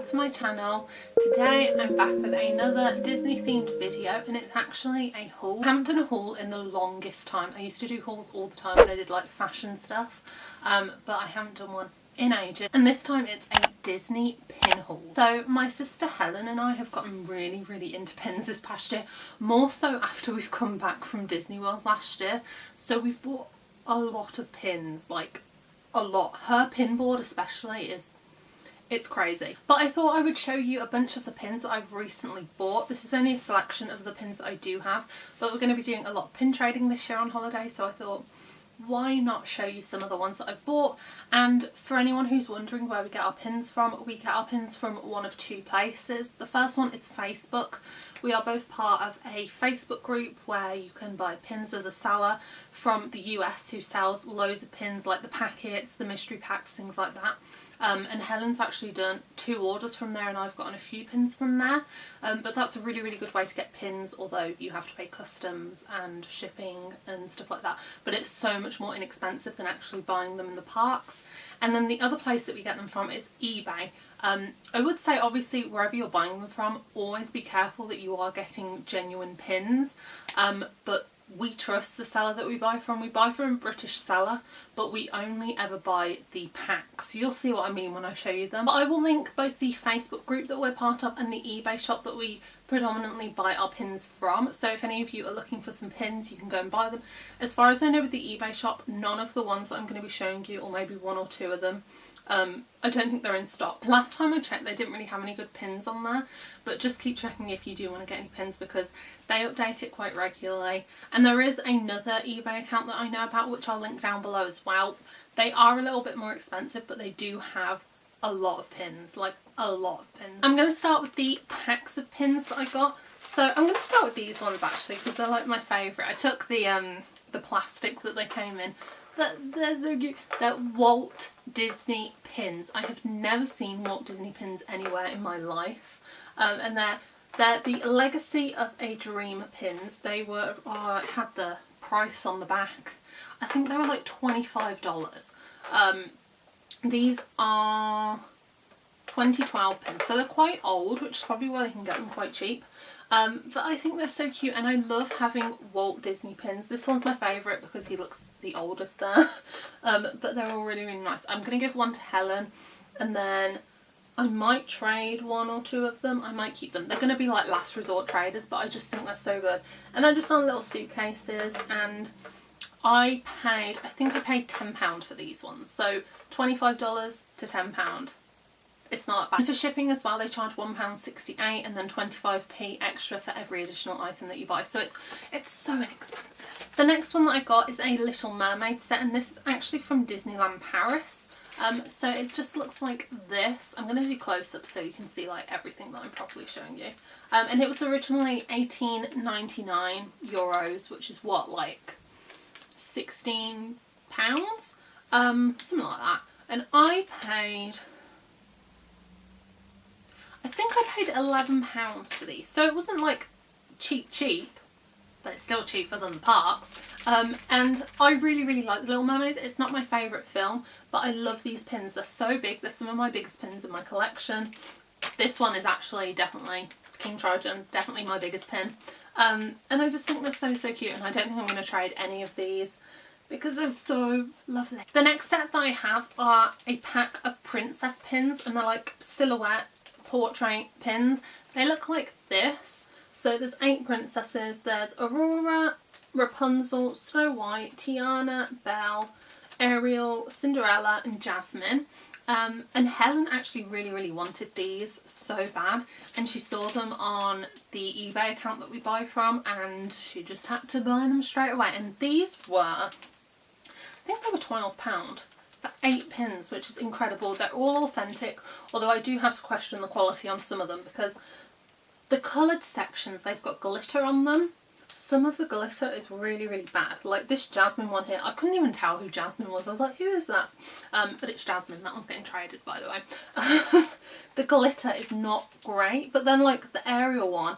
to my channel. Today I'm back with another Disney themed video, and it's actually a haul. I haven't done a haul in the longest time. I used to do hauls all the time when I did like fashion stuff, but I haven't done one in ages, and this time it's a Disney pin haul. So my sister Helen and I have gotten really into pins this past year, more so after we've come back from Disney World last year. So we've bought a lot of pins, like a lot. Her pin board especially it's crazy. But I thought I would show you a bunch of the pins that I've recently bought. This is only a selection of the pins that I do have, but we're going to be doing a lot of pin trading this year on holiday, so I thought, why not show you some of the ones that I've bought? And for anyone who's wondering where we get our pins from, we get our pins from one of two places. The first one is Facebook. We are both part of a Facebook group where you can buy pins. There's a seller from the US who sells loads of pins, like the packets, the mystery packs, things like that. And Helen's actually done 2 orders from there, and I've gotten a few pins from there. But that's a really good way to get pins, although you have to pay customs and shipping and stuff like that. But it's so much more inexpensive than actually buying them in the parks. And then the other place that we get them from is eBay. I would say, obviously, wherever you're buying them from, always be careful that you are getting genuine pins. But we trust the seller that we buy from. We buy from a British seller, but we only ever buy the packs. You'll see what I mean when I show you them. But I will link both the Facebook group that we're part of and the eBay shop that we predominantly buy our pins from. So if any of you are looking for some pins, you can go and buy them. As far as I know with the eBay shop, none of the ones that I'm going to be showing you, or maybe 1 or 2 of them, I don't think they're in stock. Last time I checked, they didn't really have any good pins on there, but just keep checking if you do want to get any pins, because they update it quite regularly. And there is another eBay account that I know about, which I'll link down below as well. They are a little bit more expensive, but they do have a lot of pins, like a lot of pins. I'm going to start with the packs of pins that I got. So I'm going to start with these ones actually, because they're like my favourite. I took the plastic that they came in. They're so cute. They're Walt Disney pins. I have never seen Walt Disney pins anywhere in my life. And they're the Legacy of a Dream pins. They were had the price on the back. I think they were like $25. These are 2012 pins, so they're quite old, which is probably why you can get them quite cheap. But I think they're so cute, and I love having Walt Disney pins. This one's my favourite because he looks the oldest there. But they're all really nice. I'm going to give one to Helen, and then I might trade 1 or 2 of them. I might keep them. They're going to be like last resort traders, but I just think they're so good. And they're just on little suitcases, and I think I paid £10 for these ones. So $25 to £10. It's not that bad. And for shipping as well, they charge £1.68 and then 25p extra for every additional item that you buy. So it's so inexpensive. The next one that I got is a Little Mermaid set, and this is actually from Disneyland Paris. So it just looks like this. I'm going to do close-up so you can see like everything that I'm properly showing you. And it was originally €18.99, which is what, like £16? Something like that. And I think I paid £11 for these, so it wasn't like cheap, but it's still cheaper than the parks. And I really like The Little Mermaid. It's not my favourite film, but I love these pins. They're so big. They're some of my biggest pins in my collection. This one is actually definitely King Trojan, definitely my biggest pin. And I just think they're so cute, and I don't think I'm going to trade any of these because they're so lovely. The next set that I have are a pack of princess pins, and they're like silhouette portrait pins. They look like this. So there's 8 princesses. There's Aurora, Rapunzel, Snow White, Tiana, Belle, Ariel, Cinderella and Jasmine. And Helen actually really wanted these so bad, and she saw them on the eBay account that we buy from, and she just had to buy them straight away. And these were, I think they were £12 for 8 pins, which is incredible. They're all authentic, although I do have to question the quality on some of them because the coloured sections, they've got glitter on them. Some of the glitter is really bad. Like this Jasmine one here, I couldn't even tell who Jasmine was. I was like, who is that? But it's Jasmine. That one's getting traded, by the way. The glitter is not great, but then like the Ariel one,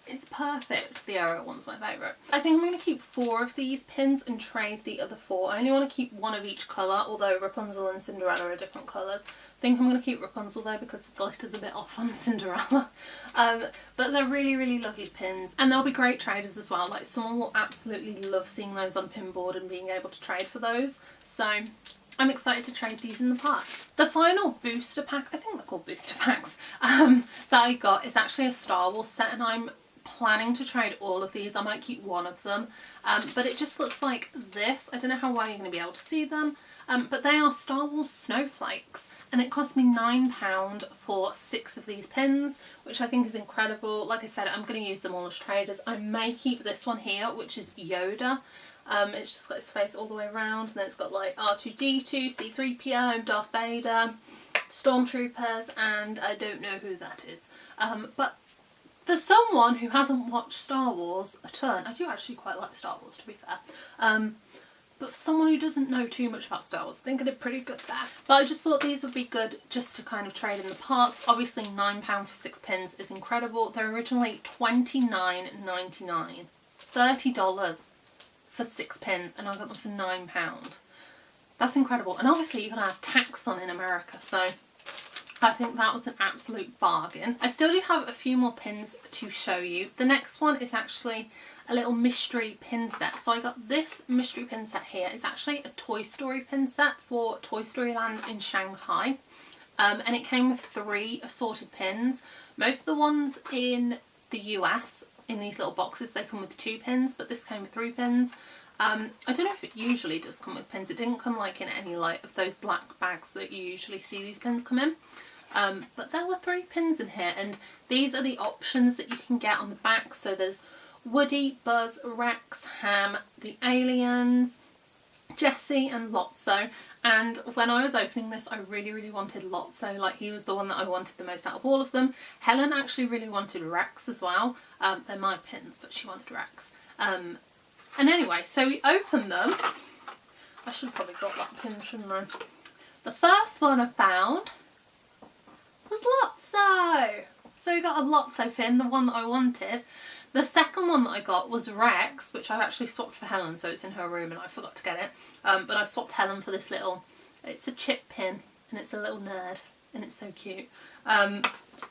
It's perfect. The Ariel one's my favourite. I think I'm going to keep 4 of these pins and trade the other 4. I only want to keep 1 of each colour, although Rapunzel and Cinderella are different colours. I think I'm going to keep Rapunzel though because the glitter's a bit off on Cinderella. But they're really, really lovely pins, and they'll be great traders as well. Like, someone will absolutely love seeing those on a pin board and being able to trade for those. So I'm excited to trade these in the park. The final booster pack, I think they're called booster packs, that I got is actually a Star Wars set, and I'm planning to trade all of these. I might keep 1 of them, but it just looks like this. I don't know how well you're going to be able to see them, but they are Star Wars snowflakes, and it cost me £9 for 6 of these pins, which I think is incredible. Like I said, I'm going to use them all as traders. I may keep this one here, which is Yoda. It's just got his face all the way around, and then it's got like R2-D2, C-3PO, Darth Vader, Stormtroopers, and I don't know who that is. But for someone who hasn't watched Star Wars a ton, I do actually quite like Star Wars, to be fair. But for someone who doesn't know too much about Star Wars, I think I did pretty good there. But I just thought these would be good just to kind of trade in the parks. Obviously £9 for 6 pins is incredible. They're originally $29.99. $30 for 6 pins, and I got them for £9. That's incredible. And obviously you can add tax on in America, so I think that was an absolute bargain. I still do have a few more pins to show you. The next one is actually a little mystery pin set. So I got this mystery pin set here. It's actually a Toy Story pin set for Toy Story Land in Shanghai. And it came with 3 assorted pins. Most of the ones in the US, in these little boxes, they come with 2 pins, but this came with 3 pins. I don't know if it usually does come with pins. It didn't come like in any like of those black bags that you usually see these pins come in. But there were 3 pins in here, and these are the options that you can get on the back. So there's Woody, Buzz, Rex, Ham, the aliens, Jessie and Lotso. And when I was opening this, I really, really wanted Lotso. Like, he was the one that I wanted the most out of all of them. Helen actually really wanted Rex as well. They're my pins, but she wanted Rex. And anyway, so we opened them. I should have probably got that pin, shouldn't I? The first one I found was Lotso. So we got a Lotso pin, the one that I wanted. The second one that I got was Rex, which I've actually swapped for Helen, so it's in her room and I forgot to get it. But I swapped Helen for this little, it's a chip pin, and it's a little nerd, and it's so cute.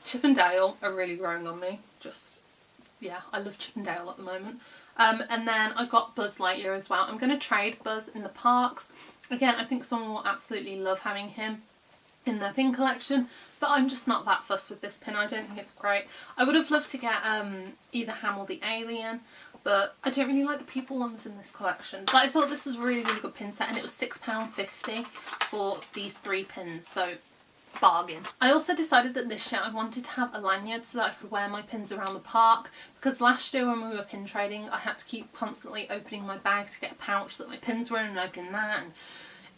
Chip and Dale are really growing on me. Just, yeah, I love Chip and Dale at the moment. And then I got Buzz Lightyear as well. I'm going to trade Buzz in the parks. Again, I think someone will absolutely love having him in their pin collection, but I'm just not that fussed with this pin. I don't think it's great. I would have loved to get either Ham or the alien, but I don't really like the people ones in this collection. But I thought this was a really, really good pin set, and it was £6.50 for these 3 pins, so bargain. I also decided that this year I wanted to have a lanyard so that I could wear my pins around the park, because last year when we were pin trading I had to keep constantly opening my bag to get a pouch that my pins were in and opening that, and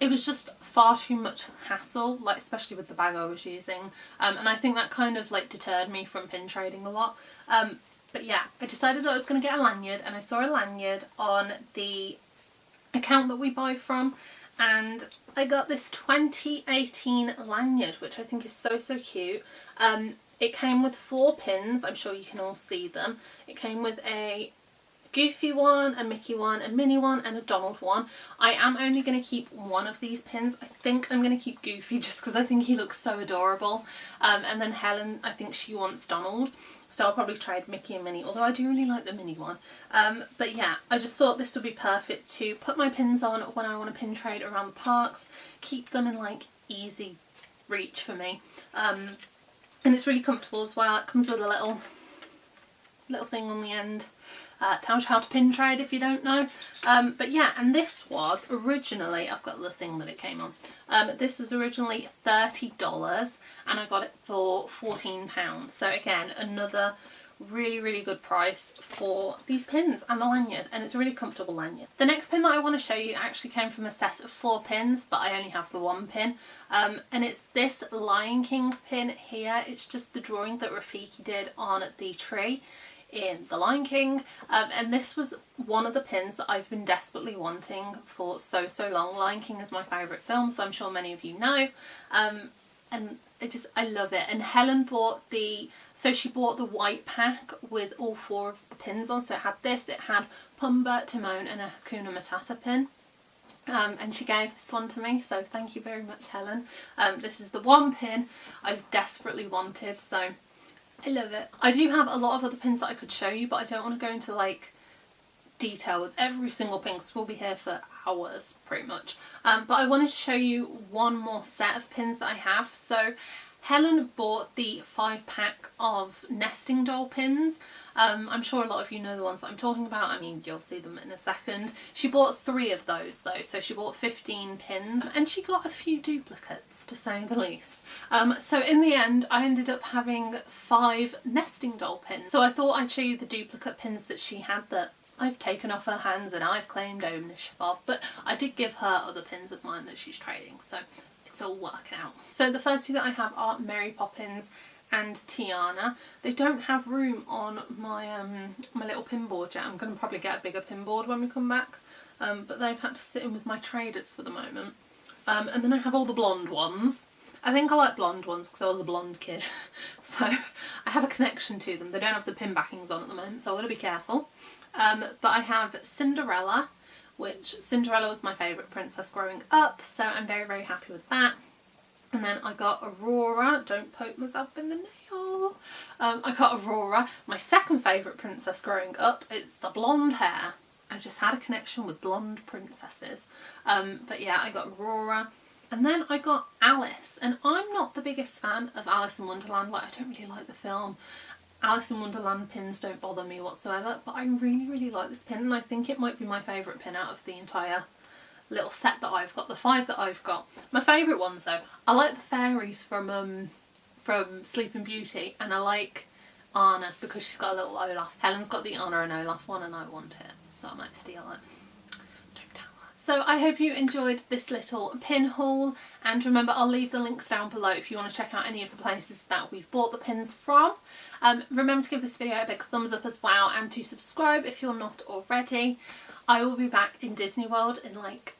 it was just far too much hassle, like especially with the bag I was using, and I think that kind of like deterred me from pin trading a lot. But yeah, I decided that I was going to get a lanyard, and I saw a lanyard on the account that we buy from, and I got this 2018 lanyard, which I think is so, so cute. It came with 4 pins, I'm sure you can all see them. It came with a Goofy one, a Mickey one, a Minnie one, and a Donald one. I am only going to keep 1 of these pins. I think I'm going to keep Goofy just because I think he looks so adorable. And then Helen, I think she wants Donald. So I'll probably trade Mickey and Minnie, although I do really like the Minnie one. But yeah, I just thought this would be perfect to put my pins on when I want to pin trade around the parks. Keep them in like easy reach for me. And it's really comfortable as well. It comes with a little thing on the end. Tells you how to pin trade if you don't know. But yeah, and this was originally, I've got the thing that it came on. This was originally $30 and I got it for £14. So again, another really, really good price for these pins and the lanyard, and it's a really comfortable lanyard. The next pin that I want to show you actually came from a set of 4 pins, but I only have the 1 pin. And it's this Lion King pin here. It's just the drawing that Rafiki did on the tree in The Lion King, and this was one of the pins that I've been desperately wanting for so long. Lion King is my favourite film, so I'm sure many of you know. and I love it. And Helen bought she bought the white pack with all 4 of the pins on. So it had this, it had Pumbaa, Timon and a Hakuna Matata pin. And she gave this one to me, so thank you very much, Helen. This is the one pin I've desperately wanted, so I love it. I do have a lot of other pins that I could show you, but I don't want to go into like detail with every single pin because we'll be here for hours pretty much. But I wanted to show you one more set of pins that I have. So Helen bought the 5-pack of nesting doll pins. I'm sure a lot of you know the ones that I'm talking about. I mean, you'll see them in a second. She bought 3 of those though, so she bought 15 pins, and she got a few duplicates, to say the least. So in the end I ended up having 5 nesting doll pins. So I thought I'd show you the duplicate pins that she had that I've taken off her hands and I've claimed ownership of, but I did give her other pins of mine that she's trading, so it's all working out. So the first 2 that I have are Mary Poppins and Tiana. They don't have room on my my little pin board yet. I'm going to probably get a bigger pin board when we come back, but they've had to sit in with my traders for the moment. And then I have all the blonde ones. I think I like blonde ones because I was a blonde kid, so I have a connection to them. They don't have the pin backings on at the moment, so I've got to be careful. But I have Cinderella, which Cinderella was my favourite princess growing up, so I'm very, very happy with that. And then I got Aurora. Don't poke myself in the nail. I got Aurora. My second favourite princess growing up is the blonde hair. I just had a connection with blonde princesses. But yeah, I got Aurora. And then I got Alice. And I'm not the biggest fan of Alice in Wonderland. Like, I don't really like the film. Alice in Wonderland pins don't bother me whatsoever. But I really, really like this pin. And I think it might be my favourite pin out of the entire little set that I've got, the 5 that I've got. My favourite ones though, I like the fairies from Sleeping Beauty, and I like Anna because she's got a little Olaf. Helen's got the Anna and Olaf one and I want it, so I might steal it. Don't tell her. So I hope you enjoyed this little pin haul, and remember, I'll leave the links down below if you want to check out any of the places that we've bought the pins from. Remember to give this video a big thumbs up as well, and to subscribe if you're not already. I will be back in Disney World in like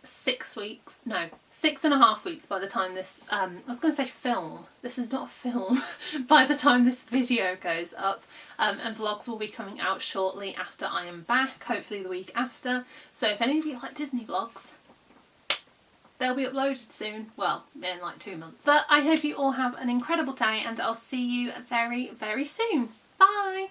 6 weeks, no, 6.5 weeks by the time this, I was going to say film, this is not a film, by the time this video goes up, and vlogs will be coming out shortly after I am back, hopefully the week after. So if any of you like Disney vlogs, they'll be uploaded soon, well, in like 2 months. But I hope you all have an incredible day, and I'll see you very, very soon. Bye!